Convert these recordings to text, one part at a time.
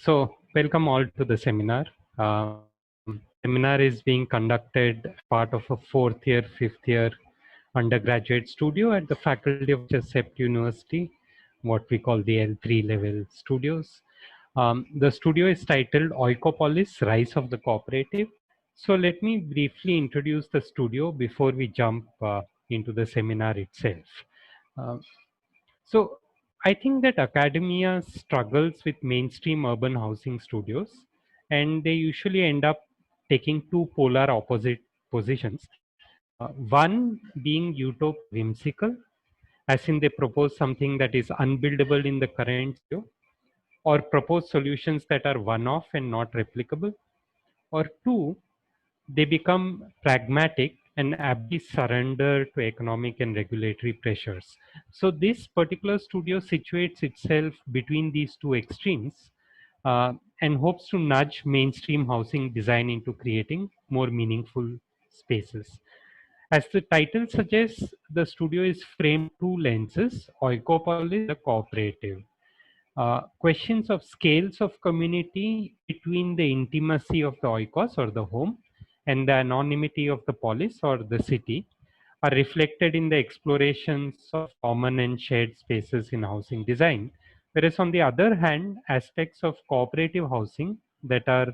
Welcome all to the seminar. Seminar is being conducted as part of a fourth year, fifth year undergraduate studio at the Faculty of CEPT University, what we call the L3 level studios. The studio is titled Oikopolis, Rise of the Cooperative. So let me briefly introduce the studio before we jump into the seminar itself. Uh, so I think that academia struggles with mainstream urban housing studios, and they usually end up taking two polar opposite positions. One being utopia whimsical, as in they propose something that is unbuildable in the current studio, or propose solutions that are one-off and not replicable, or two, they become pragmatic and ably surrender to economic and regulatory pressures. So this particular studio situates itself between these two extremes and hopes to nudge mainstream housing design into creating more meaningful spaces. As the title suggests, the studio is framed two lenses, oikopolis, the cooperative. Questions of scales of community between the intimacy of the oikos or the home and the anonymity of the polis or the city are reflected in the explorations of common and shared spaces in housing design. Whereas on the other hand, aspects of cooperative housing that are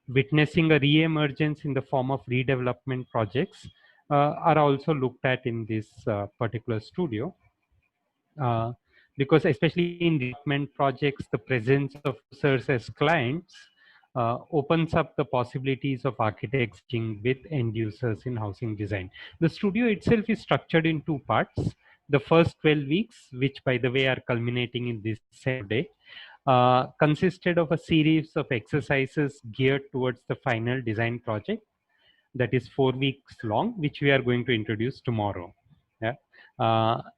witnessing a re-emergence in the form of redevelopment projects are also looked at in this particular studio. Uh, because especially in development projects, the presence of users as clients opens up the possibilities of architects working with end users in housing design. The studio itself is structured in two parts. The first 12 weeks, which by the way are culminating in this same day, consisted of a series of exercises geared towards the final design project that is 4 weeks long, which we are going to introduce tomorrow. Yeah.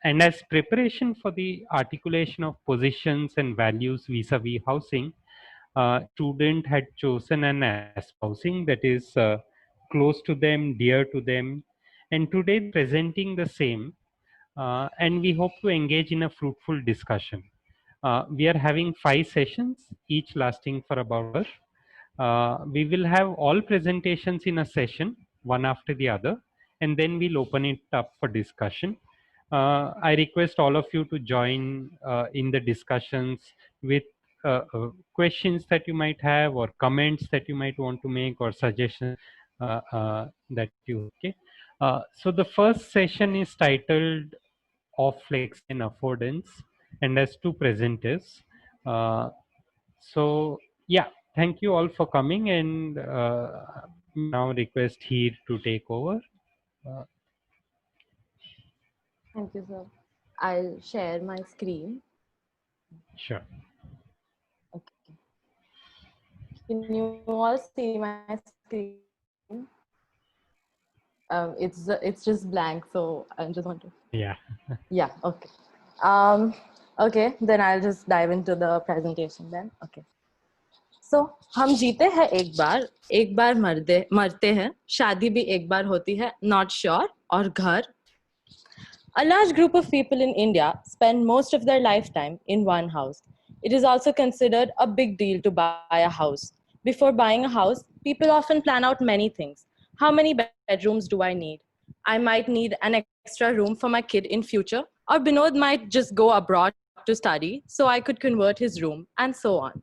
And as preparation for the articulation of positions and values vis-a-vis housing, student had chosen an espousing that is close to them, dear to them, and today presenting the same. And we hope to engage in a fruitful discussion. We are having 5 sessions, each lasting for about an hour. We will have all presentations in a session, one after the other, and then we'll open it up for discussion. I request all of you to join in the discussions with questions that you might have, or comments that you might want to make, or suggestions that you okay. So the first session is titled Off Flex and Affordance, and has two presenters. Uh, so yeah, thank you all for coming, and now request here to take over. Uh, Thank you, sir. I'll share my screen. sure. Okay. Can you all see my screen? It's just blank, so I just want to. Yeah. Yeah. Okay. Um. Okay. Then I'll just dive into the presentation then. Okay. So हम जीते हैं एक बार मरते हैं, शादी भी एक बार होती है, not sure, और घर. A large group of people in India spend most of their lifetime in one house. It is also considered a big deal to buy a house. Before buying a house, people often plan out many things. How many bedrooms do I need? I might need an extra room for my kid in future, or Binod might just go abroad to study, so I could convert his room, and so on.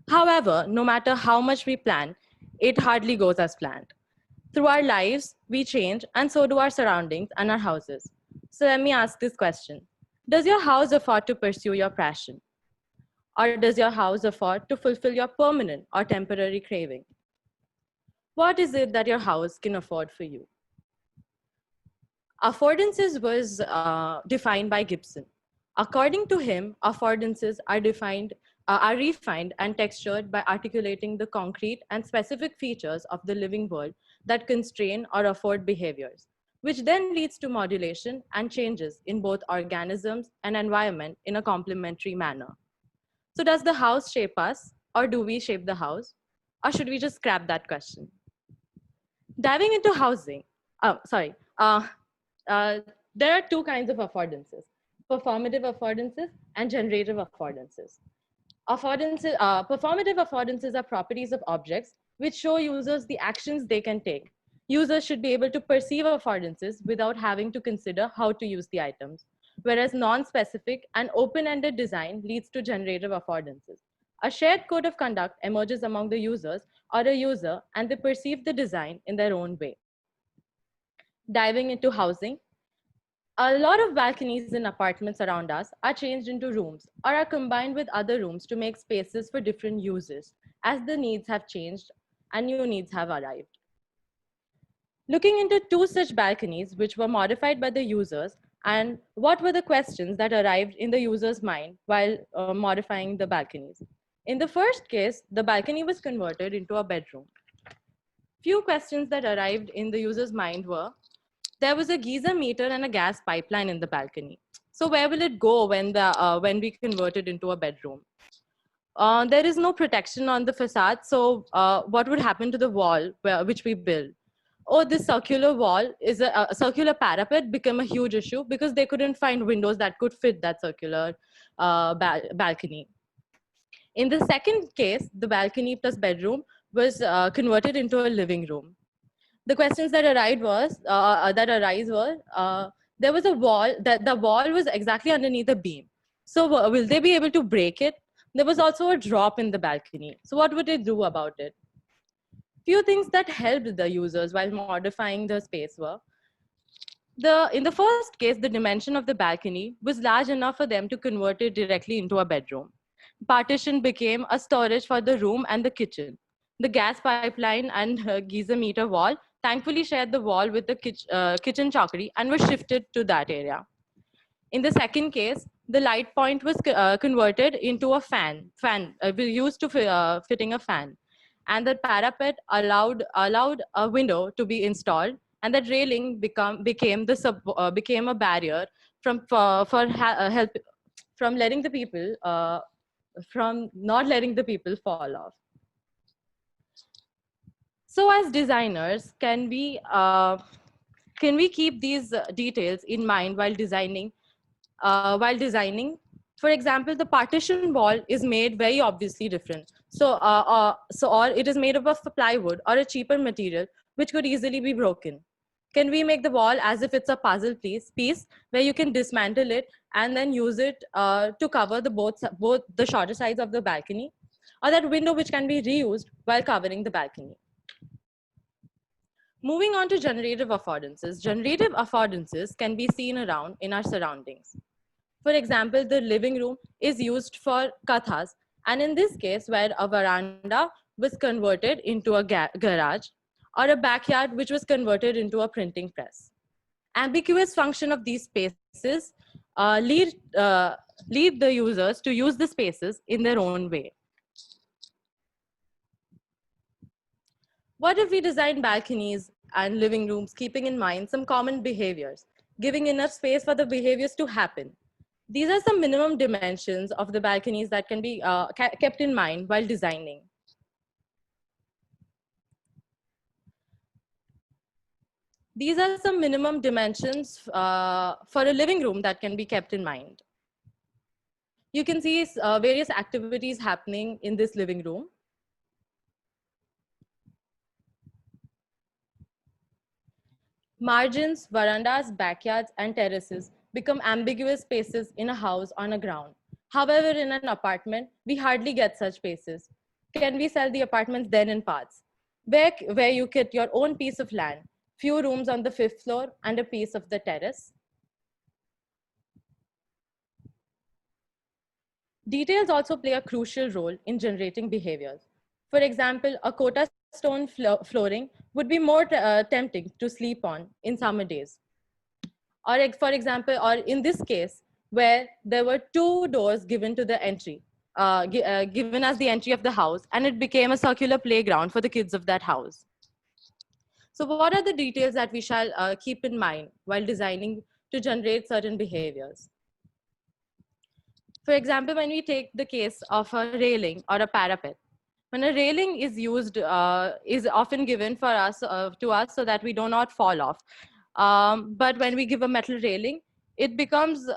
However, no matter how much we plan, it hardly goes as planned. Through our lives, we change, and so do our surroundings and our houses. So let me ask this question. Does your house afford to pursue your passion? Or does your house afford to fulfill your permanent or temporary craving? What is it that your house can afford for you? Affordances was defined by Gibson. According to him, affordances are refined and textured by articulating the concrete and specific features of the living world that constrain or afford behaviors, which then leads to modulation and changes in both organisms and environment in a complementary manner. So does the house shape us, or do we shape the house? Or should we just scrap that question? Diving into housing, oh, sorry, there are two kinds of affordances: performative affordances and generative affordances. Performative affordances are properties of objects which show users the actions they can take. Users should be able to perceive affordances without having to consider how to use the items, whereas non-specific and open-ended design leads to generative affordances. A shared code of conduct emerges among the users or a user, and they perceive the design in their own way. Diving into housing, a lot of balconies in apartments around us are changed into rooms or are combined with other rooms to make spaces for different uses as the needs have changed and new needs have arrived. Looking into two such balconies, which were modified by the users, and what were the questions that arrived in the user's mind while modifying the balconies. In the first case, the balcony was converted into a bedroom. Few questions that arrived in the user's mind were, there was a geyser meter and a gas pipeline in the balcony. So where will it go when we convert it into a bedroom? There is no protection on the facade. So what would happen to the wall which we built? Oh, this circular wall is a circular parapet became a huge issue because they couldn't find windows that could fit that circular balcony. In the second case, the balcony plus bedroom was converted into a living room. The questions that arise were there was a wall that the wall was exactly underneath the beam. So will they be able to break it? There was also a drop in the balcony. So what would they do about it? Few things that helped the users while modifying the space were in the first case, the dimension of the balcony was large enough for them to convert it directly into a bedroom. Partition became a storage for the room and the kitchen. The gas pipeline and geyser meter wall thankfully shared the wall with the kitchen chokri and was shifted to that area. In the second case, the light point was converted into a used to fitting a fan. And the parapet allowed a window to be installed, and that railing became a barrier from help from letting the people from not letting the people fall off. So as designers, can we keep these details in mind while designing? For example, the partition wall is made very obviously different. Or it is made up of plywood or a cheaper material, which could easily be broken. Can we make the wall as if it's a puzzle piece where you can dismantle it and then use it to cover both the shorter sides of the balcony, or that window which can be reused while covering the balcony? Moving on to generative affordances. Generative affordances can be seen around in our surroundings. For example, the living room is used for kathas, and in this case, where a veranda was converted into a garage, or a backyard which was converted into a printing press. Ambiguous function of these spaces lead the users to use the spaces in their own way. What if we design balconies and living rooms keeping in mind some common behaviors, giving enough space for the behaviors to happen? These are some minimum dimensions of the balconies that can be kept in mind while designing. These are some minimum dimensions for a living room that can be kept in mind. You can see various activities happening in this living room. Margins, verandas, backyards, and terraces become ambiguous spaces in a house on a ground. However, in an apartment, we hardly get such spaces. Can we sell the apartments then in parts? Where you get your own piece of land, few rooms on the 5th floor, and a piece of the terrace. Details also play a crucial role in generating behaviors. For example, a Kota stone flooring would be more tempting to sleep on in summer days. Or for example, or in this case, where there were 2 doors given to the entry, given as the entry of the house, and it became a circular playground for the kids of that house. So what are the details that we shall keep in mind while designing to generate certain behaviors? For example, when we take the case of a railing or a parapet, when a railing is used, is often given to us so that we do not fall off. But when we give a metal railing, it becomes,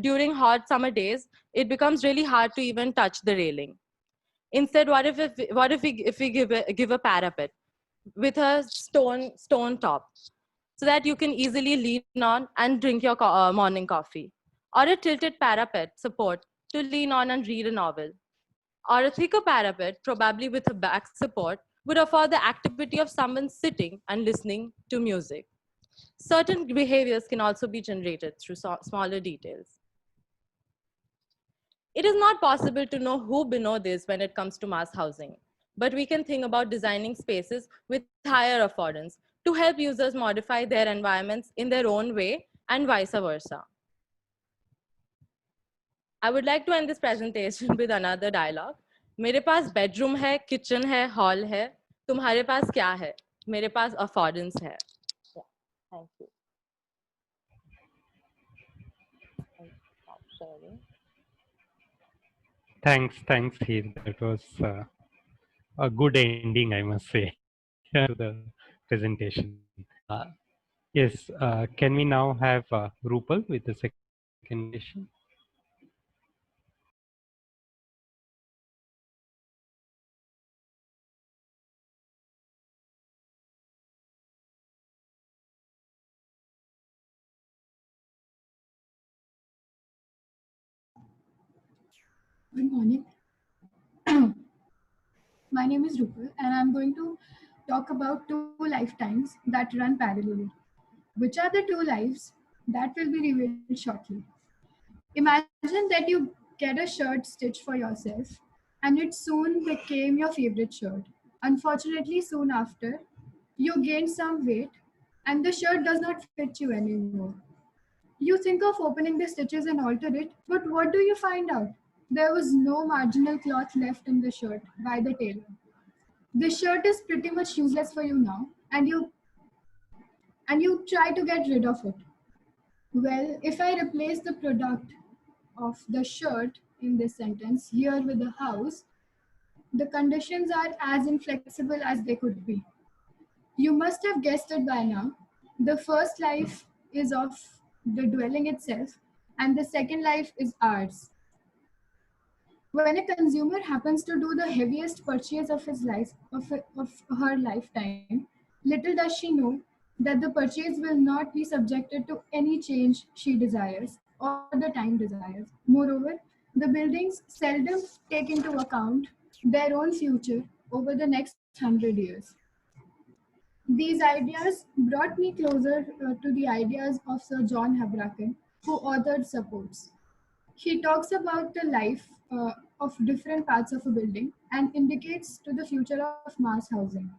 during hot summer days, it becomes really hard to even touch the railing. Instead, if we give a parapet with a stone top, so that you can easily lean on and drink your morning coffee, or a tilted parapet support to lean on and read a novel, or a thicker parapet, probably with a back support, would offer the activity of someone sitting and listening to music. Certain behaviors can also be generated through smaller details. It is not possible to know who below this when it comes to mass housing, but we can think about designing spaces with higher affordance to help users modify their environments in their own way and vice versa. I would like to end this presentation with another dialogue. मेरे पास bedroom है, kitchen है, hall है, तुम्हारे पास क्या है? मेरे पास affordance है. Yeah, thank you. Stop sharing. Thanks, Heath. That was a good ending, I must say, to the presentation. Yes, can we now have Rupal with the second question? Good morning. My name is Rupal, and I'm going to talk about two lifetimes that run parallelly. Which are the two lives that will be revealed shortly? Imagine that you get a shirt stitched for yourself, and it soon became your favorite shirt. Unfortunately, soon after, you gain some weight, and the shirt does not fit you anymore. You think of opening the stitches and alter it, but what do you find out? There was no marginal cloth left in the shirt by the tailor. The shirt is pretty much useless for you now, and you try to get rid of it. Well, if I replace the product of the shirt in this sentence here with a house, the conditions are as inflexible as they could be. You must have guessed it by now. The first life is of the dwelling itself, and the second life is ours. When a consumer happens to do the heaviest purchase of his life of her lifetime, little does she know that the purchase will not be subjected to any change she desires or the time desires. Moreover, the buildings seldom take into account their own future over the next 100 years. These ideas brought me closer to the ideas of Sir John Habraken, who authored Supports. He talks about the life of different parts of a building and indicates to the future of mass housing.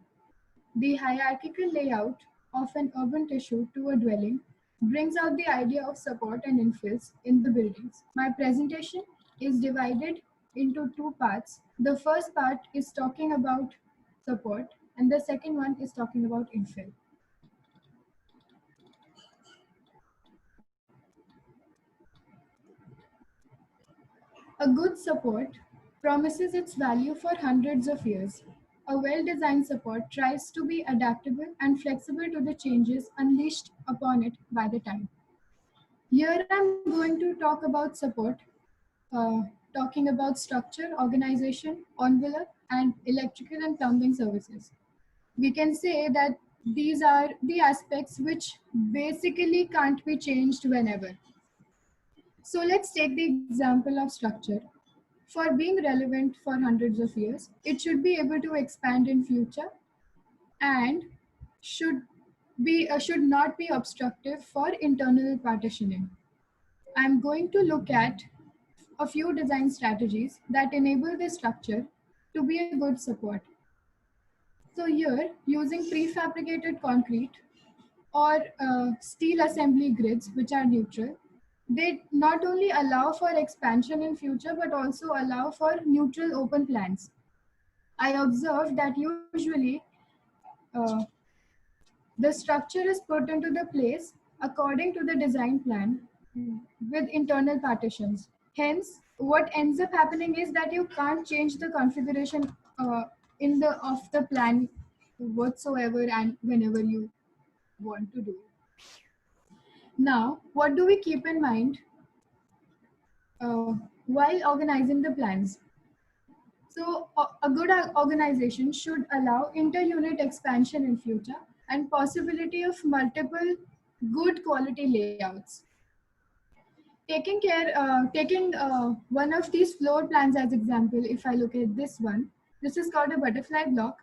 The hierarchical layout of an urban tissue to a dwelling brings out the idea of support and infills in the buildings. My presentation is divided into two parts. The first part is talking about support, and the second one is talking about infill. A good support promises its value for hundreds of years. A well-designed support tries to be adaptable and flexible to the changes unleashed upon it by the time. Here I'm going to talk about support, uh, talking about structure, organization, envelope, and electrical and plumbing services. We can say that these are the aspects which basically can't be changed whenever. So let's take the example of structure. For being relevant for hundreds of years, it should be able to expand in future and should should not be obstructive for internal partitioning. I'm going to look at a few design strategies that enable this structure to be a good support. So here, using prefabricated concrete or steel assembly grids, which are neutral, they not only allow for expansion in future, but also allow for neutral open plans. I observed that usually uh, the structure is put into the place according to the design plan with internal partitions. Hence, what ends up happening is that you can't change the configuration in the of the plan whatsoever and whenever you want to do it. Now, what do we keep in mind while organizing the plans? So a good organization should allow inter-unit expansion in future and possibility of multiple good quality layouts. Taking one of these floor plans as example, if I look at this one, this is called a butterfly block.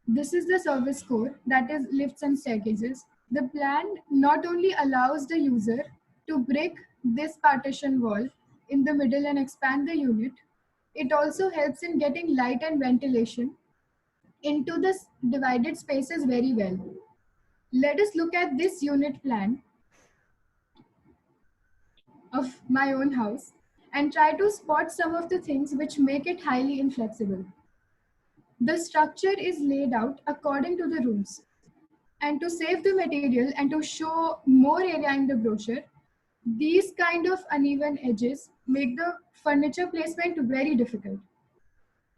This is the service core, that is lifts and staircases. The plan not only allows the user to break this partition wall in the middle and expand the unit, it also helps in getting light and ventilation into the divided spaces very well. Let us look at this unit plan of my own house and try to spot some of the things which make it highly inflexible. The structure is laid out according to the rooms. And to save the material and to show more area in the brochure, these kind of uneven edges make the furniture placement very difficult.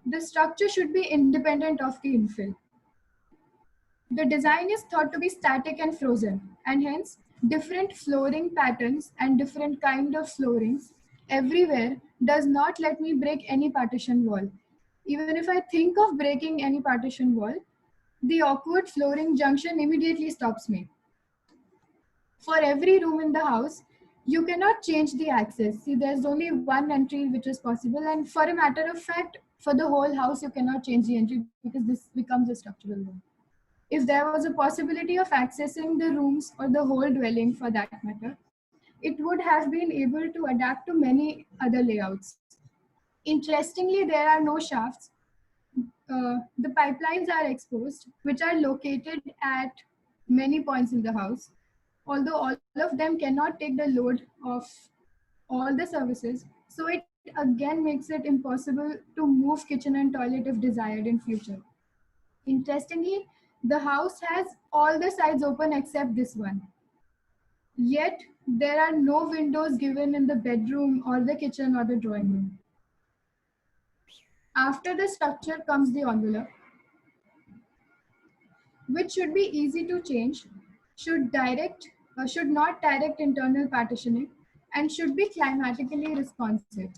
The structure should be independent of the infill. The design is thought to be static and frozen, and hence different flooring patterns and different kind of floorings everywhere does not let me break any partition wall. Even if I think of breaking any partition wall, the awkward flooring junction immediately stops me. For every room in the house, you cannot change the access. See, there's only one entry which is possible, and for a matter of fact, for the whole house, you cannot change the entry because this becomes a structural room. If there was a possibility of accessing the rooms or the whole dwelling for that matter, it would have been able to adapt to many other layouts. Interestingly, there are no shafts. The pipelines are exposed, which are located at many points in the house. Although all of them cannot take the load of all the services, so it again makes it impossible to move kitchen and toilet if desired in future. Interestingly, the house has all the sides open except this one. Yet, there are no windows given in the bedroom or the kitchen or the drawing room. After the structure comes the envelope, which should be easy to change, should not direct internal partitioning, and should be climatically responsive.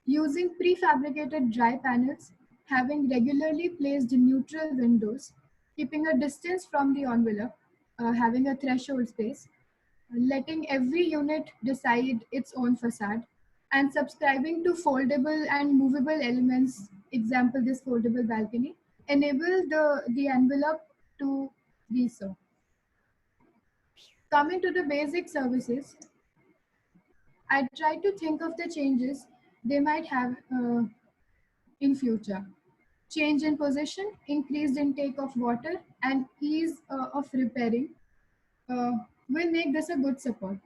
Using prefabricated dry panels, having regularly placed neutral windows, keeping a distance from the envelope, having a threshold space, letting every unit decide its own facade, and subscribing to foldable and movable elements, example this foldable balcony, enable the envelope to be so. Coming to the basic services, I try to think of the changes they might have in future. Change in position, increased intake of water, and ease of repairing uh, will make this a good support.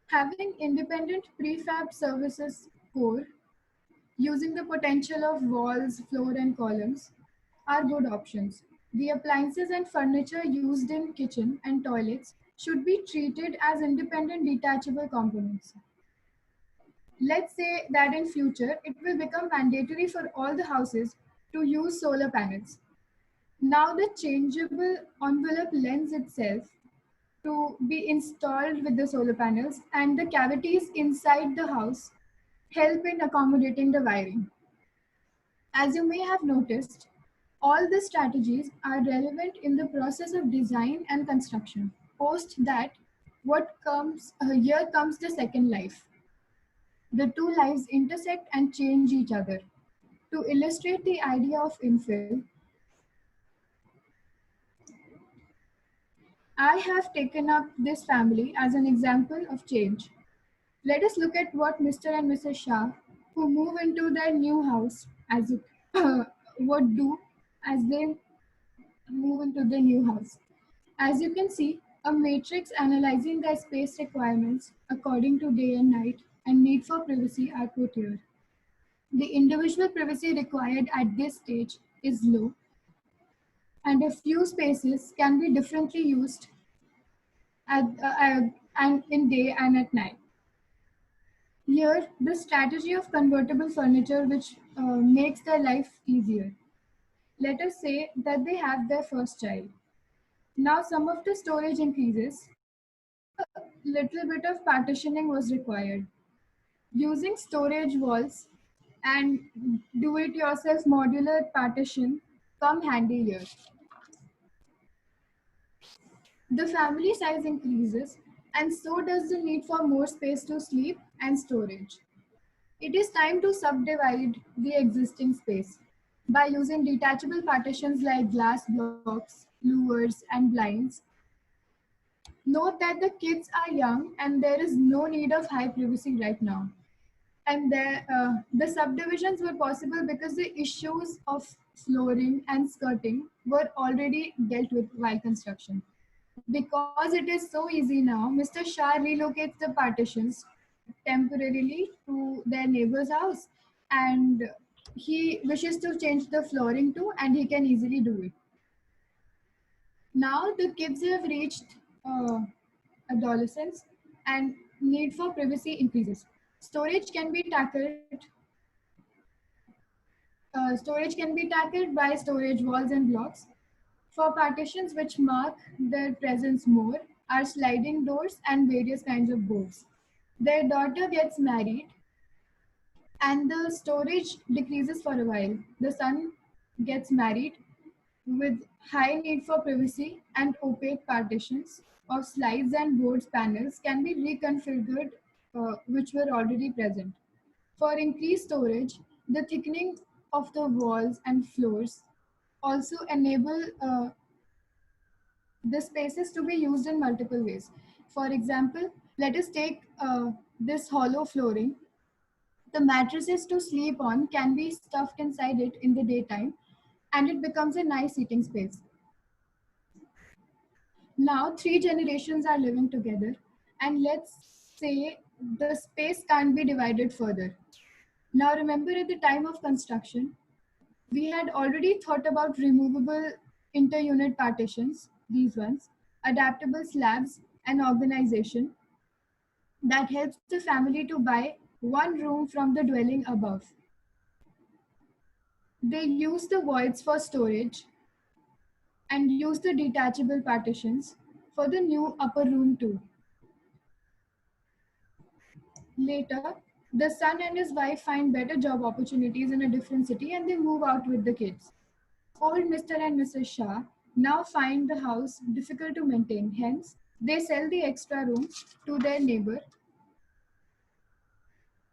Having independent prefab services core using the potential of walls, floor, and columns are good options. The appliances and furniture used in kitchen and toilets should be treated as independent detachable components. Let's say that in future, it will become mandatory for all the houses to use solar panels. Now the changeable envelope lends itself to be installed with the solar panels, and the cavities inside the house help in accommodating the wiring. As you may have noticed, all the strategies are relevant in the process of design and construction. Post that, here comes the second life. The two lives intersect and change each other. To illustrate the idea of infill, I have taken up this family as an example of change. Let us look at what Mr. and Mrs. Shah, who move into their new house, as it would do as they move into the new house. As you can see, a matrix analyzing their space requirements according to day and night and need for privacy are put here. The individual privacy required at this stage is low, and a few spaces can be differently used and in day and at night. Here, the strategy of convertible furniture which makes their life easier. Let us say that they have their first child. Now some of the storage increases. little bit of partitioning was required. Using storage walls and do-it-yourself modular partition come handy here. The family size increases, and so does the need for more space to sleep and storage. It is time to subdivide the existing space by using detachable partitions like glass blocks, louvers, and blinds. Note that the kids are young and there is no need of high privacy right now. And the subdivisions were possible because the issues of flooring and skirting were already dealt with while construction. Because it is so easy now, Mr. Shah relocates the partitions temporarily to their neighbor's house, and he wishes to change the flooring too, and he can easily do it. Now the kids have reached uh, adolescence and need for privacy increases. Storage can be tackled. Storage can be tackled by storage walls and blocks. For partitions which mark their presence more are sliding doors and various kinds of boards. Their daughter gets married and the storage decreases for a while. The son gets married with high need for privacy and opaque partitions of slides and boards panels can be reconfigured which were already present. For increased storage, the thickening of the walls and floors also enable the spaces to be used in multiple ways. For example, let us take this hollow flooring. The mattresses to sleep on can be stuffed inside it in the daytime and it becomes a nice eating space. Now, three generations are living together, and let's say the space can't be divided further. Now, remember at the time of construction, we had already thought about removable inter-unit partitions, these ones, adaptable slabs, and organization that helps the family to buy one room from the dwelling above. They use the voids for storage and use the detachable partitions for the new upper room too. Later, the son and his wife find better job opportunities in a different city and they move out with the kids. Old Mr. and Mrs. Shah now find the house difficult to maintain, hence, they sell the extra room to their neighbor.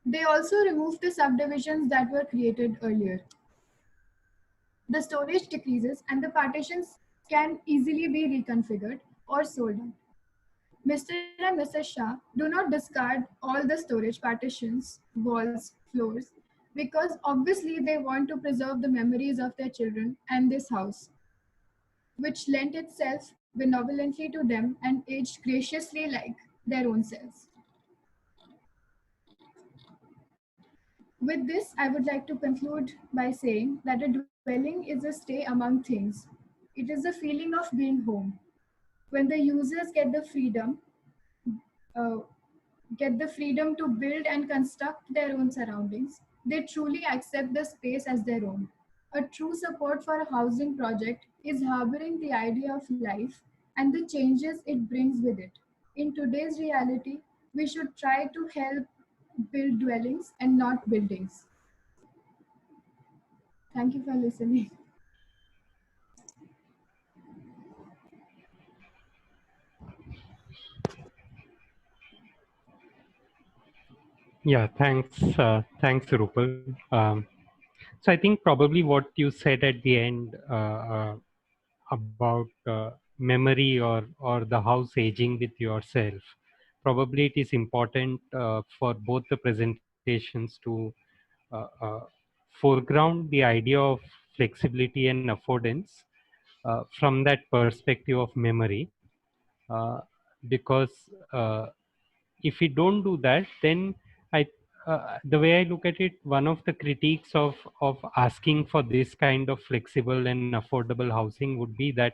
They also remove the subdivisions that were created earlier. The storage decreases and the partitions can easily be reconfigured or sold out. Mr. and Mrs. Shah do not discard all the storage partitions, walls, floors, because obviously they want to preserve the memories of their children and this house, which lent itself benevolently to them and aged graciously like their own selves. With this, I would like to conclude by saying that a dwelling is a stay among things. It is a feeling of being home. When the users uh, get the freedom to build and construct their own surroundings, they truly accept the space as their own. A true support for a housing project is harboring the idea of life and the changes it brings with it. In today's reality, we should try to help build dwellings and not buildings. Thank you for listening. Yeah, thanks, Rupal. So I think probably what you said at the end about memory or the house aging with yourself, probably it is important for both the presentations to foreground the idea of flexibility and affordance from that perspective of memory, uh, because uh, if we don't do that, then I, the way I look at it, one of the critiques of asking for this kind of flexible and affordable housing would be that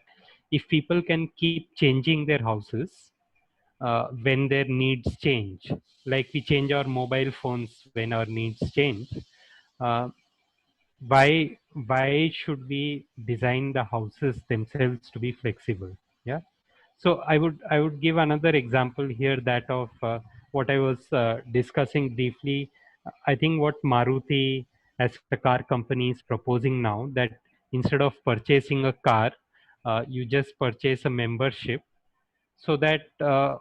if people can keep changing their houses when their needs change, like we change our mobile phones when our needs change, uh, why should we design the houses themselves to be flexible? Yeah. So I would give another example here, that of what I was discussing briefly. I think what Maruti as a car company is proposing now, that instead of purchasing a car, you just purchase a membership, so that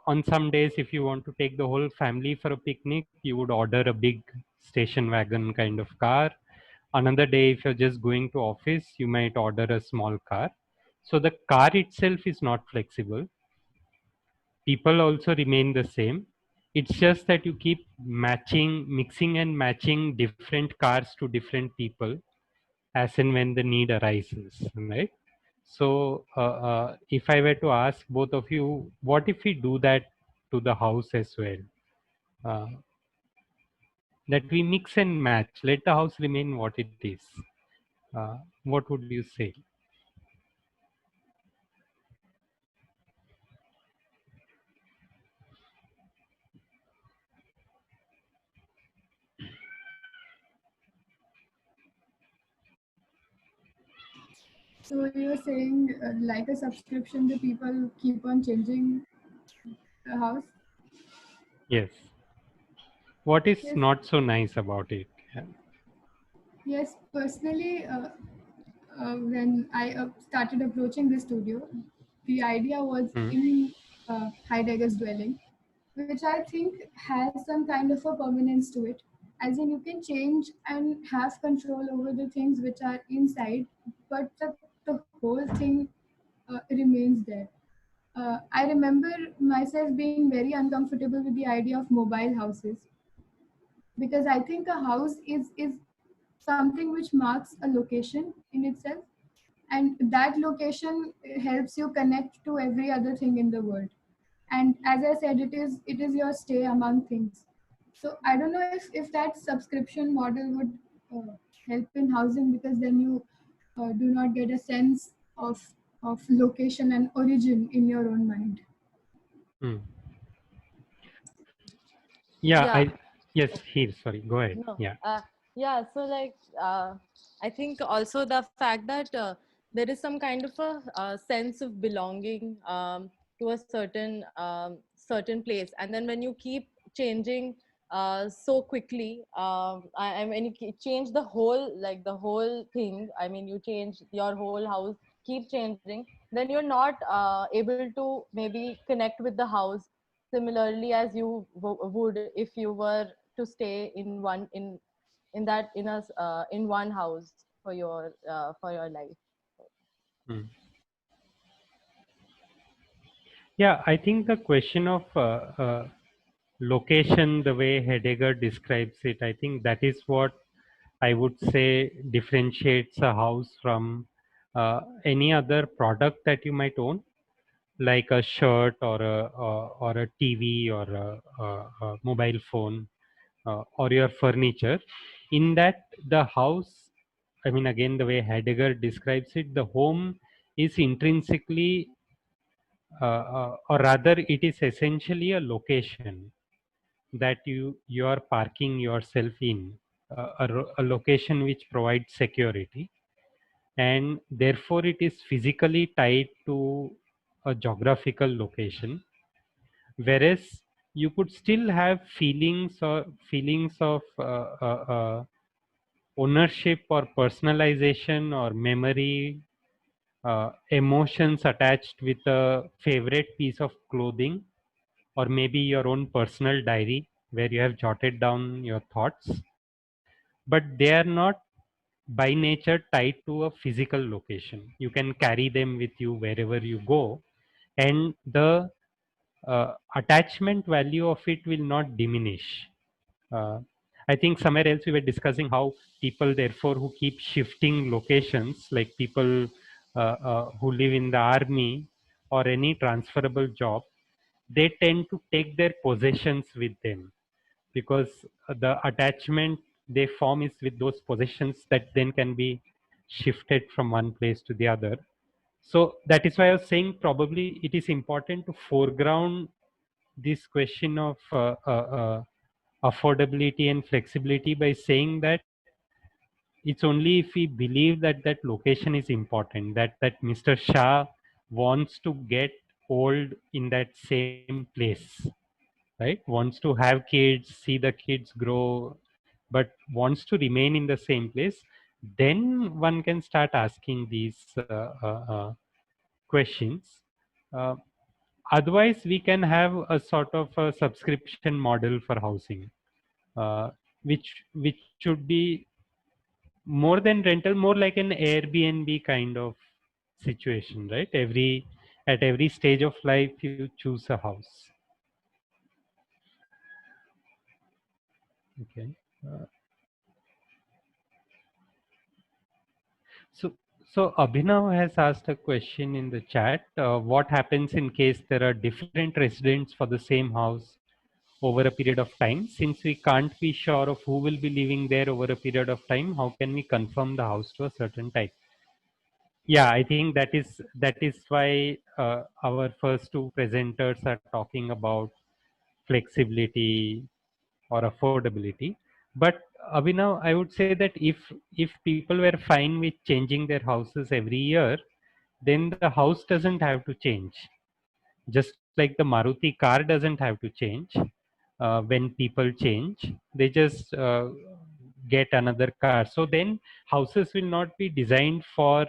on some days if you want to take the whole family for a picnic, you would order a big station wagon kind of car. Another day, if you're just going to office, you might order a small car. So the car itself is not flexible, people also remain the same. It's just that you keep mixing and matching different cars to different people as and when the need arises, right? So if I were to ask both of you, what if we do that to the house as well? Uh, that we mix and match, let the house remain what it is. What would you say? So you're saying, like a subscription, the people keep on changing the house? Yes. What is Yes, not so nice about it? Yeah. yes. Personally, when I started approaching the studio, the idea was Hmm. in Heidegger's dwelling, which I think has some kind of a permanence to it. As in, you can change and have control over the things which are inside, but the whole thing remains there. I remember myself being very uncomfortable with the idea of mobile houses, because I think a house is something which marks a location in itself, and that location helps you connect to every other thing in the world. And as I said, it is your stay among things. So I don't know if that subscription model would help in housing, because then you do not get a sense of location and origin in your own mind. Hmm. Yeah, Yeah. yes, here, sorry, go ahead. No. Yeah. Yeah. So like, I think also the fact that there is some kind of a sense of belonging to a certain place, and then when you keep changing so quickly, I mean, you change the whole, like the whole thing. I mean, you change your whole house, keep changing. Then you're not able to maybe connect with the house similarly as you would if you were to stay in that in one house for your life. Hmm. Yeah, I think the question of location, the way Heidegger describes it, I think that is what I would say differentiates a house from any other product that you might own, like a shirt or a TV or a mobile phone or your furniture. In that, the house, I mean, again, the way Heidegger describes it, the home is intrinsically, or rather, it is essentially a location that you are parking yourself in, a location which provides security, and therefore it is physically tied to a geographical location, whereas you could still have feelings of ownership or personalization or memory, emotions attached with a favorite piece of clothing, or maybe your own personal diary where you have jotted down your thoughts, but they are not by nature tied to a physical location. You can carry them with you wherever you go, and the attachment value of it will not diminish. Uh, I think somewhere else we were discussing how people, therefore, who keep shifting locations, like people who live in the army or any transferable job, they tend to take their possessions with them, because the attachment they form is with those possessions that then can be shifted from one place to the other. So that is why I was saying probably it is important to foreground this question of affordability and flexibility by saying that it's only if we believe that that location is important, that Mr. Shah wants to get old in that same place, right? Wants to have kids, see the kids grow, but wants to remain in the same place, then one can start asking these questions. Uh, Otherwise, we can have a sort of a subscription model for housing, uh, which should be more than rental, more like an Airbnb kind of situation, right? At every stage of life, you choose a house. Okay. Uh, so, so Abhinav has asked a question in the chat. What happens in case there are different residents for the same house over a period of time? Since we can't be sure of who will be living there over a period of time, how can we confirm the house to a certain type? Yeah, I think that is why our first two presenters are talking about flexibility or affordability. But Abhinav, I would say that if people were fine with changing their houses every year, then the house doesn't have to change. Just like the Maruti car doesn't have to change when people change, they just get another car. So then houses will not be designed for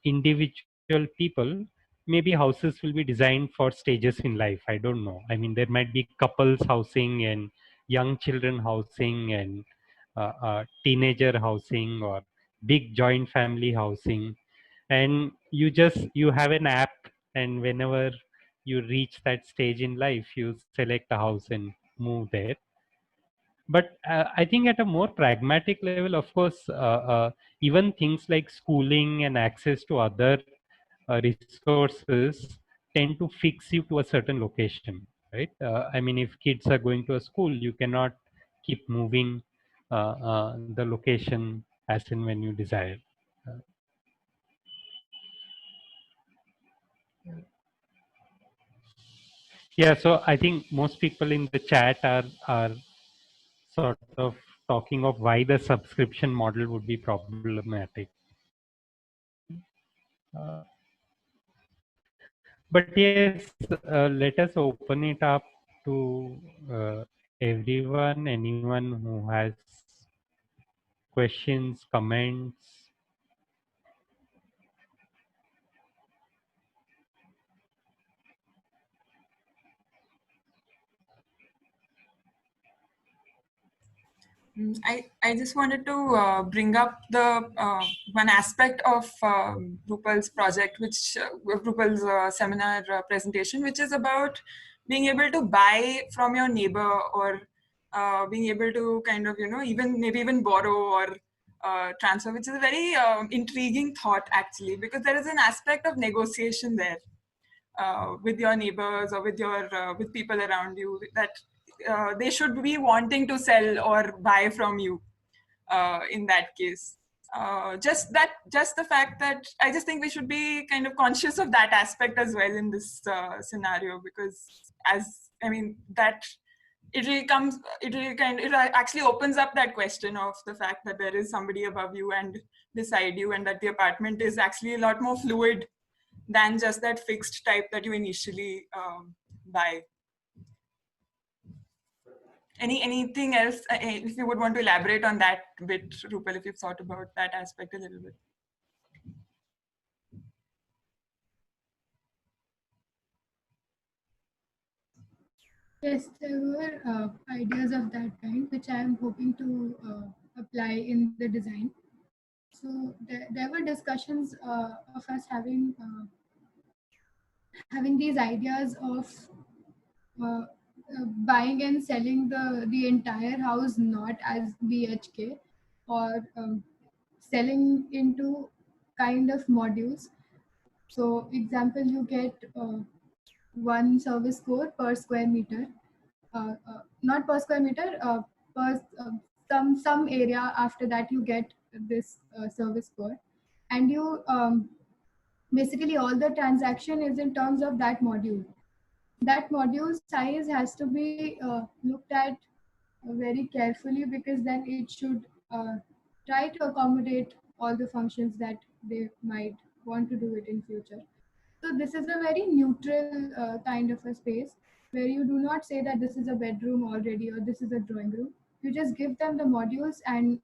individual people. Maybe houses will be designed for stages in life. I don't know. I mean, there might be couples housing and young children housing and teenager housing or big joint family housing, and you have an app, and whenever you reach that stage in life, you select a house and move there. But I think at a more pragmatic level, of course, even things like schooling and access to other resources tend to fix you to a certain location, right? I mean, if kids are going to a school, you cannot keep moving the location as and when you desire. Uh, Yeah, so I think most people in the chat are sort of talking of why the subscription model would be problematic. Uh, but yes, let us open it up to everyone, anyone who has questions, comments. I just wanted to bring up the one aspect of Rupal's project, which Rupal's seminar presentation, which is about being able to buy from your neighbor, or being able to kind of, even maybe even borrow or transfer, which is a very intriguing thought actually, because there is an aspect of negotiation there with your neighbors or with people around you, that they should be wanting to sell or buy from you in that case. Just the fact that I just think we should be kind of conscious of that aspect as well in this scenario, because as I mean that it actually opens up that question of the fact that there is somebody above you and beside you, and that the apartment is actually a lot more fluid than just that fixed type that you initially buy. Anything else, if you would want to elaborate on that bit, Rupal, if you've thought about that aspect a little bit. Yes, there were ideas of that kind, which I am hoping to apply in the design. So there were discussions of us having these ideas of uh, buying and selling the entire house not as BHK, or selling into kind of modules. So example, you get one service score per square meter, not per square meter, per some area. After that, you get this service score, and you basically all the transaction is in terms of that module. That module size has to be looked at very carefully, because then it should try to accommodate all the functions that they might want to do it in future. So this is a very neutral kind of a space where you do not say that this is a bedroom already or this is a drawing room. You just give them the modules and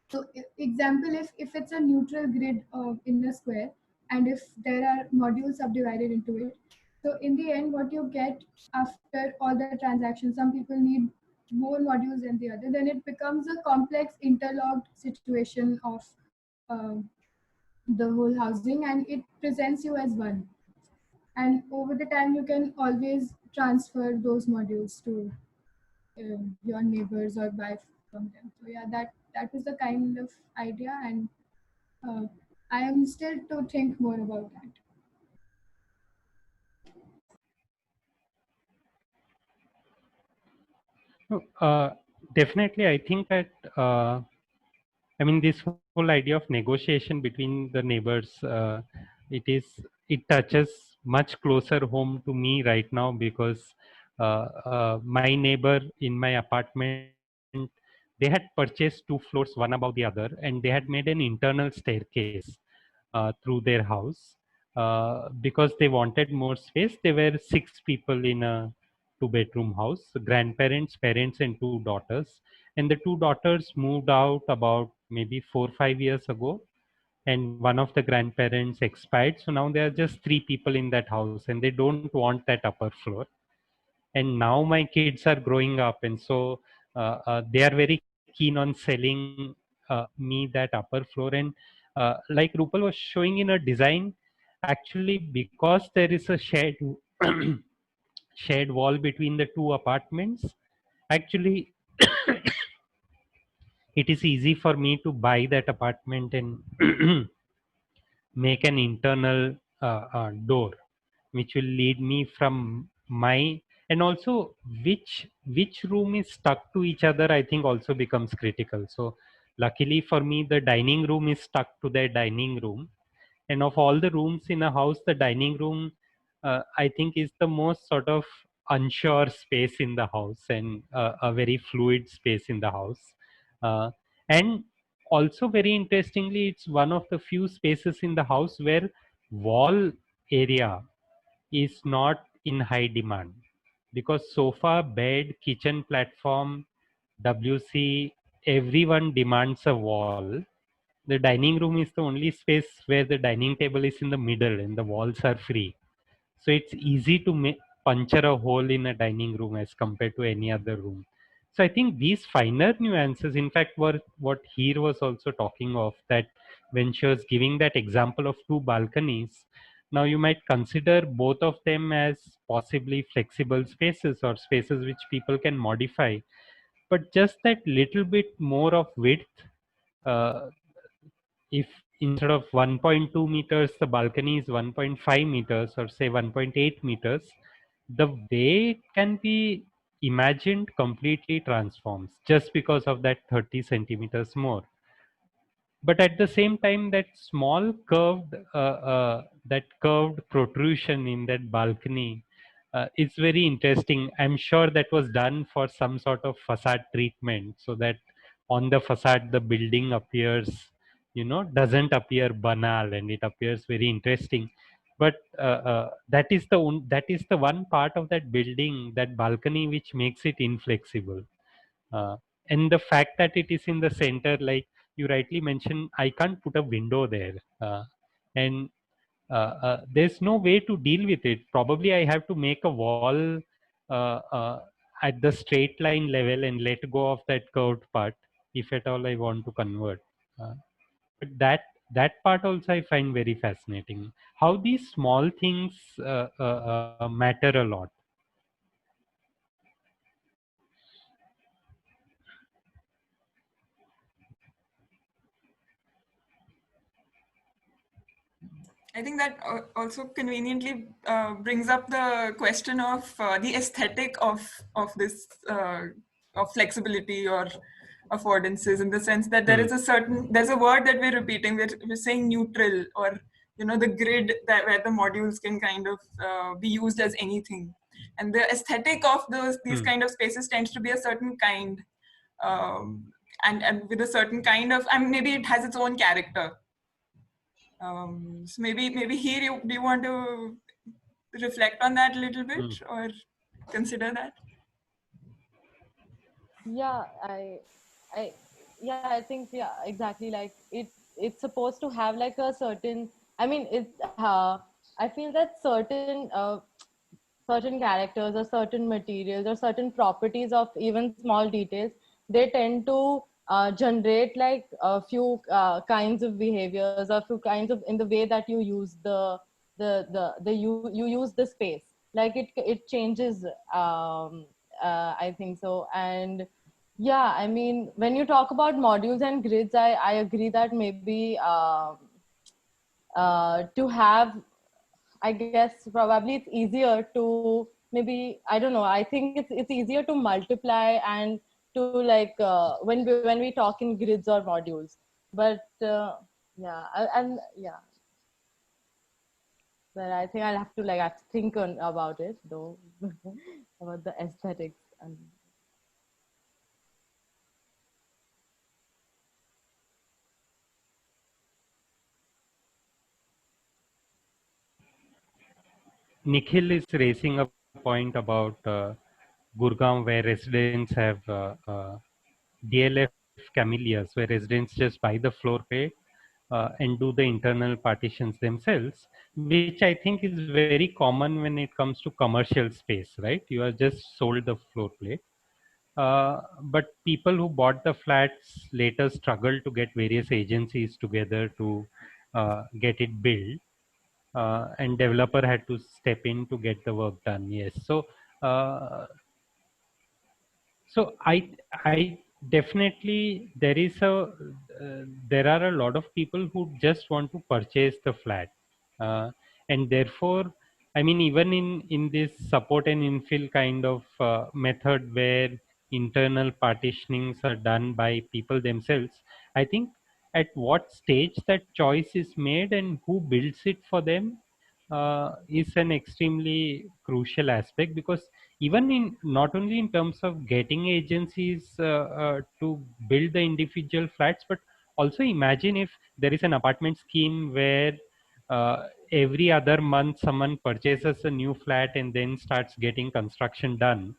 so example, if it's a neutral grid in a square and if there are modules subdivided into it, so in the end what you get after all the transactions, some people need more modules than the other, then it becomes a complex interlocked situation of uh, the whole housing, and it presents you as one, and over the time you can always transfer those modules to your neighbors or buy from them. So yeah, that is the kind of idea, and uh, I am still to think more about that. No, definitely, I think that I mean this whole idea of negotiation between the neighbors. It touches much closer home to me right now because my neighbor in my apartment, they had purchased two floors one above the other, and they had made an internal staircase through their house because they wanted more space. There were 6 people in a two-bedroom house: grandparents, parents, and 2 daughters. And the 2 daughters moved out about maybe 4 or 5 years ago, and one of the grandparents expired. So now there are just 3 people in that house, and they don't want that upper floor. And now my kids are growing up, and so they are very keen on selling me that upper floor. And like Rupal was showing in a design, actually because there is a shared shared wall between the two apartments, actually it is easy for me to buy that apartment and make an internal door which will lead me from my, and also which room is stuck to each other, I think also becomes critical. So luckily for me, the dining room is stuck to the dining room, and of all the rooms in a house, the dining room I think is the most sort of unsure space in the house, and a very fluid space in the house. And also very interestingly, it's one of the few spaces in the house where wall area is not in high demand, because sofa, bed, kitchen platform, WC, everyone demands a wall. The dining room is the only space where the dining table is in the middle and the walls are free. So it's easy to puncture a hole in a dining room as compared to any other room. So I think these finer nuances, in fact, were what Heer was also talking of, that when she was giving that example of 2 balconies, now you might consider both of them as possibly flexible spaces or spaces which people can modify. But just that little bit more of width, uh, if instead of 1.2 meters, the balcony is 1.5 meters or say 1.8 meters, the way it can be imagined completely transforms just because of that 30 centimeters more. But at the same time, that small curved that curved protrusion in that balcony is very interesting. I'm sure that was done for some sort of facade treatment, so that on the facade the building appears, doesn't appear banal, and it appears very interesting. But that is the one part of that building, that balcony, which makes it inflexible. uh, and the fact that it is in the center, like you rightly mentioned, I can't put a window there, and there's no way to deal with it. Probably I have to make a wall at the straight line level and let go of that curved part, if at all I want to convert. uh, but that part also I find very fascinating, how these small things matter a lot. I think that also conveniently brings up the question of the aesthetic of this of flexibility or affordances, in the sense that there is there's a word that we're repeating. We're saying neutral, or the grid that where the modules can kind of be used as anything, and the aesthetic of these kind of spaces tends to be a certain kind, um, and with a certain kind of, I mean, maybe it has its own character. So maybe here do you want to reflect on that a little bit or consider that? Yeah, I yeah, I think, yeah, exactly, like it's supposed to have like a certain, I mean, I feel that certain characters or certain materials or certain properties of even small details, they tend to generate like a few kinds of behaviors or few kinds of, in the way that you use you use the space, like it changes. I think so. And yeah, I mean, when you talk about modules and grids, I agree that maybe to have, I guess probably it's easier to, maybe, I don't know, I think it's easier to multiply and to like when we talk in grids or modules. But and yeah, but I think I'll have to like have to think about it though, about the aesthetics. And Nikhil is raising a point about Gurgaon, where residents have DLF camellias, where residents just buy the floor plate and do the internal partitions themselves, which I think is very common when it comes to commercial space, right? You are just sold the floor plate. But people who bought the flats later struggled to get various agencies together to get it built, and developer had to step in to get the work done. Yes, so uh, I definitely, there are a lot of people who just want to purchase the flat, uh, and therefore, I mean, even in this support and infill kind of method where internal partitionings are done by people themselves, I think at what stage that choice is made and who builds it for them is an extremely crucial aspect, because even in, not only in terms of getting agencies to build the individual flats, but also imagine if there is an apartment scheme where every other month someone purchases a new flat and then starts getting construction done.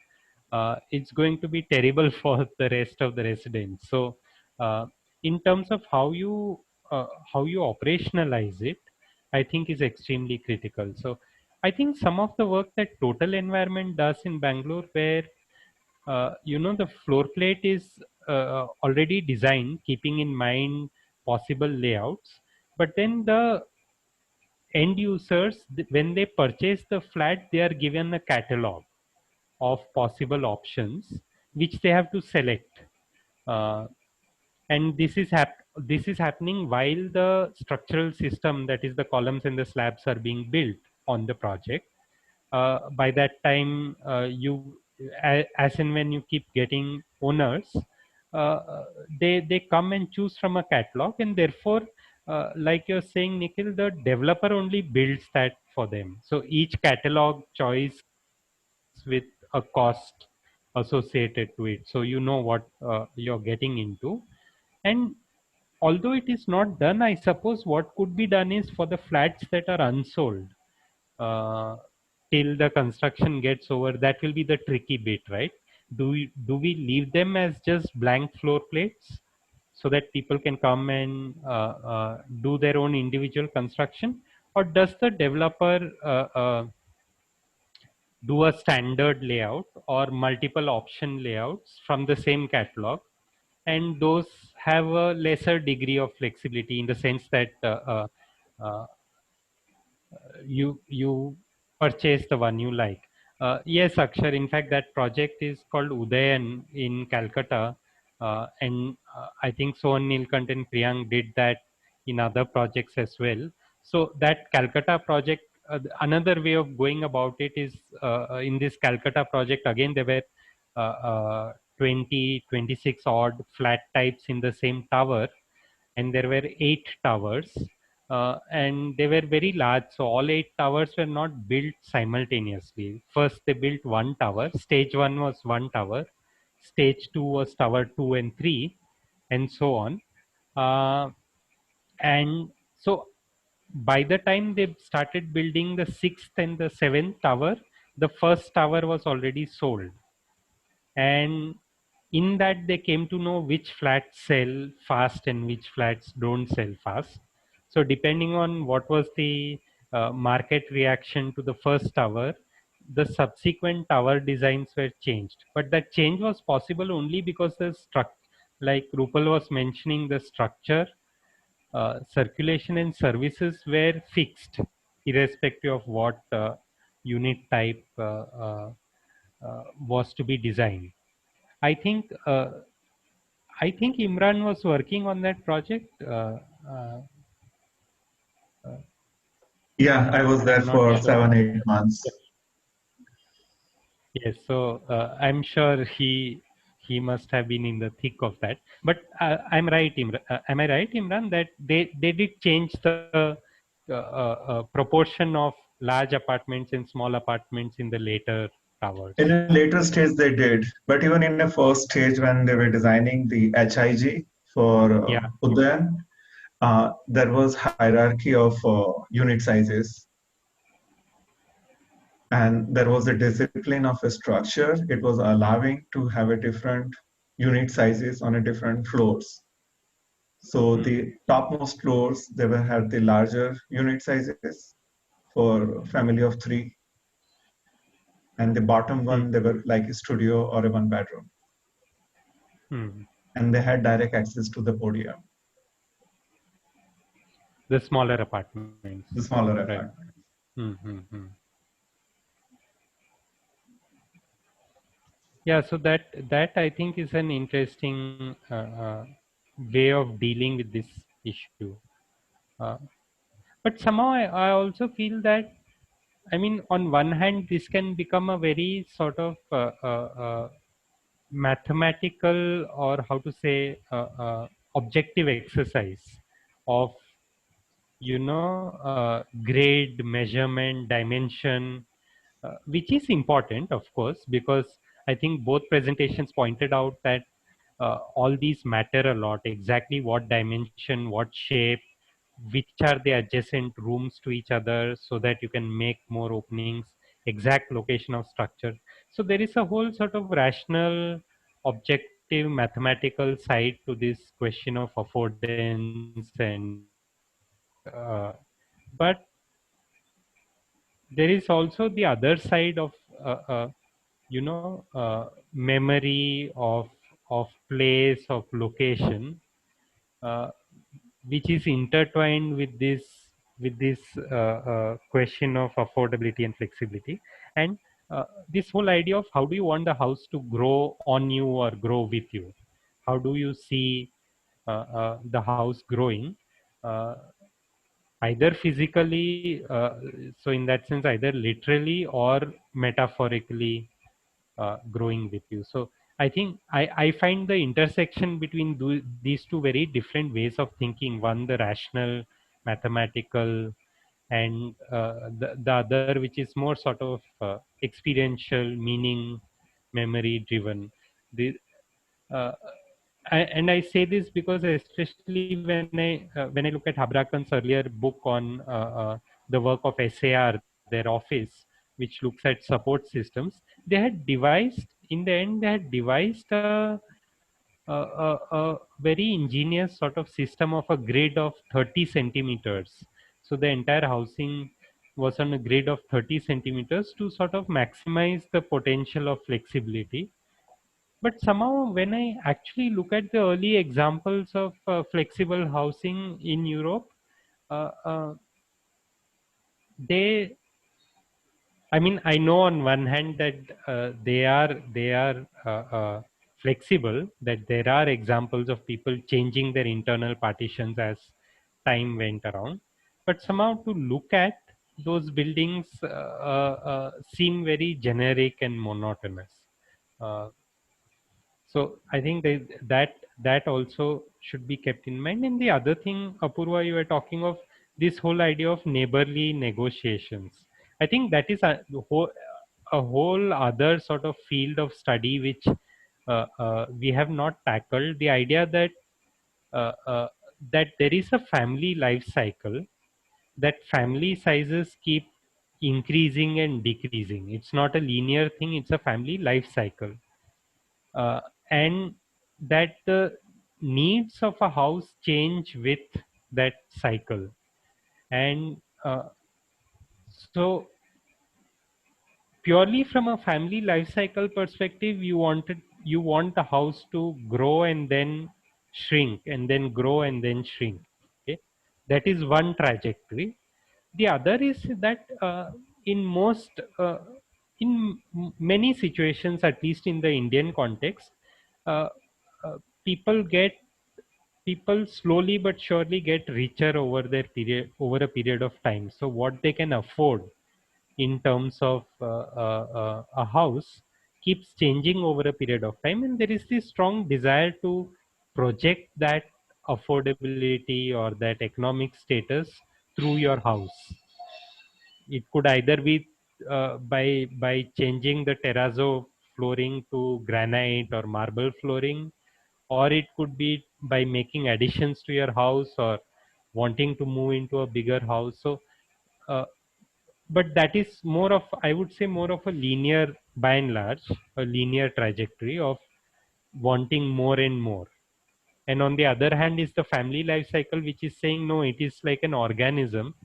It's going to be terrible for the rest of the residents. So in terms of how you operationalize it, I think is extremely critical. So I think some of the work that Total Environment does in Bangalore, where the floor plate is already designed, keeping in mind possible layouts, but then the end users, when they purchase the flat, they are given a catalog of possible options which they have to select. Uh, and this is happening while the structural system, that is the columns and the slabs, are being built on the project. By that time, as and when you keep getting owners, they come and choose from a catalog, and therefore, like you're saying, Nikhil, the developer only builds that for them. So each catalog choice with a cost associated to it, so you know what you're getting into. And although it is not done, I suppose what could be done is, for the flats that are unsold, uh, till the construction gets over, that will be the tricky bit, right? Do we leave them as just blank floor plates so that people can come and do their own individual construction, or does the developer do a standard layout or multiple option layouts from the same catalog, and those have a lesser degree of flexibility, in the sense that uh, you purchase the one you like. Yes, Akshar. In fact, that project is called Udayan in Calcutta, and I think Sohan Nilkant and Priyank did that in other projects as well. So that Calcutta project, another way of going about it is, in this Calcutta project, again there were 26 odd flat types in the same tower, and there were 8 towers, and they were very large. So all 8 towers were not built simultaneously. First, they built one tower. Stage one was one tower. Stage two was tower 2 and 3, and so on. And so by the time they started building the 6th and the 7th tower, the first tower was already sold. And in that they came to know which flats sell fast and which flats don't sell fast. So depending on what was the market reaction to the first tower, the subsequent tower designs were changed. But that change was possible only because the structure, like Rupal was mentioning, the structure, circulation and services were fixed irrespective of what unit type was to be designed. I think Imran was working on that project. Uh, Yeah, I was there I'm not for sure. 7, 8 months. Yes, so I'm sure he must have been in the thick of that. But I'm right, Imran. Am I right, Imran, that they did change the proportion of large apartments and small apartments in the later towers? In a later stage, they did, but even in the first stage, when they were designing the HIG for Yeah. Udayan, there was hierarchy of unit sizes, and there was a discipline of a structure. It was allowing to have a different unit sizes on a different floors. So the topmost floors, they will have the larger unit sizes for family of 3, and the bottom one, they were like a studio or a 1 bedroom, Hmm. and they had direct access to the podium, The smaller apartments. the smaller Right. apartments. Mm-hmm. Yeah, so that I think is an interesting way of dealing with this issue. Uh, but somehow I also feel that, I mean, on one hand, this can become a very sort of mathematical, or how to say, objective exercise of, grade, measurement, dimension, which is important, of course, because I think both presentations pointed out that all these matter a lot. Exactly what dimension, what shape, which are the adjacent rooms to each other, so that you can make more openings, exact location of structure. So there is a whole sort of rational, objective, mathematical side to this question of affordance, and but there is also the other side of memory of place, of location, uh, which is intertwined with this question of affordability and flexibility, and this whole idea of how do you want the house to grow on you or grow with you. How do you see the house growing, uh, either physically, so in that sense, either literally or metaphorically growing with you. So I think I find the intersection between these two very different ways of thinking, one the rational, mathematical, and the other which is more sort of experiential, meaning, memory driven. The, uh, and I say this because especially when I look at Habrakan's earlier book on the work of SAR, their office, which looks at support systems, they had devised, in the end, they had devised a very ingenious sort of system of a grid of 30 centimeters. So the entire housing was on a grid of 30 centimeters to sort of maximize the potential of flexibility. But somehow, when I actually look at the early examples of flexible housing in Europe, uh, uh, they, I mean, I know on one hand that they are flexible. That there are examples of people changing their internal partitions as time went around. But somehow, to look at those buildings seem very generic and monotonous. Uh, So I think that also should be kept in mind. And the other thing, Apurva, you were talking of this whole idea of neighborly negotiations. I think that is a whole other sort of field of study which we have not tackled. The idea that uh, uh, that there is a family life cycle that family sizes keep increasing and decreasing. It's not a linear thing, it's a family life cycle. And that the needs of a house change with that cycle. And so purely from a family life cycle perspective, you want the house to grow and then shrink and then grow and then shrink. Okay, that is one trajectory. The other is that in most many situations, at least in the Indian context, uh, uh, people get people slowly but surely get richer over a period of time. So what they can afford in terms of a house keeps changing over a period of time, and there is this strong desire to project that affordability or that economic status through your house. It could either be by changing the terrazzo flooring to granite or marble flooring, or it could be by making additions to your house or wanting to move into a bigger house. So uh, but that is more of, I would say, more of a linear, by and large, a linear trajectory of wanting more and more. And on the other hand is the family life cycle, which is saying no, it is like an organism.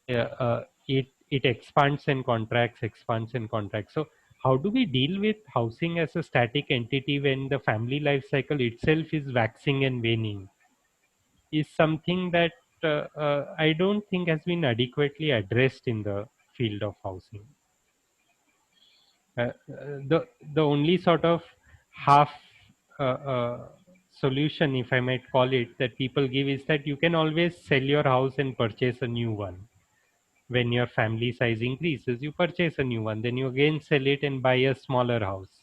It expands and contracts, expands and contracts. So how do we deal with housing as a static entity when the family life cycle itself is waxing and waning, is something that I don't think has been adequately addressed in the field of housing. The only sort of half solution, if I might call it, that people give is that you can always sell your house and purchase a new one. When your family size increases, you purchase a new one, then you again sell it and buy a smaller house.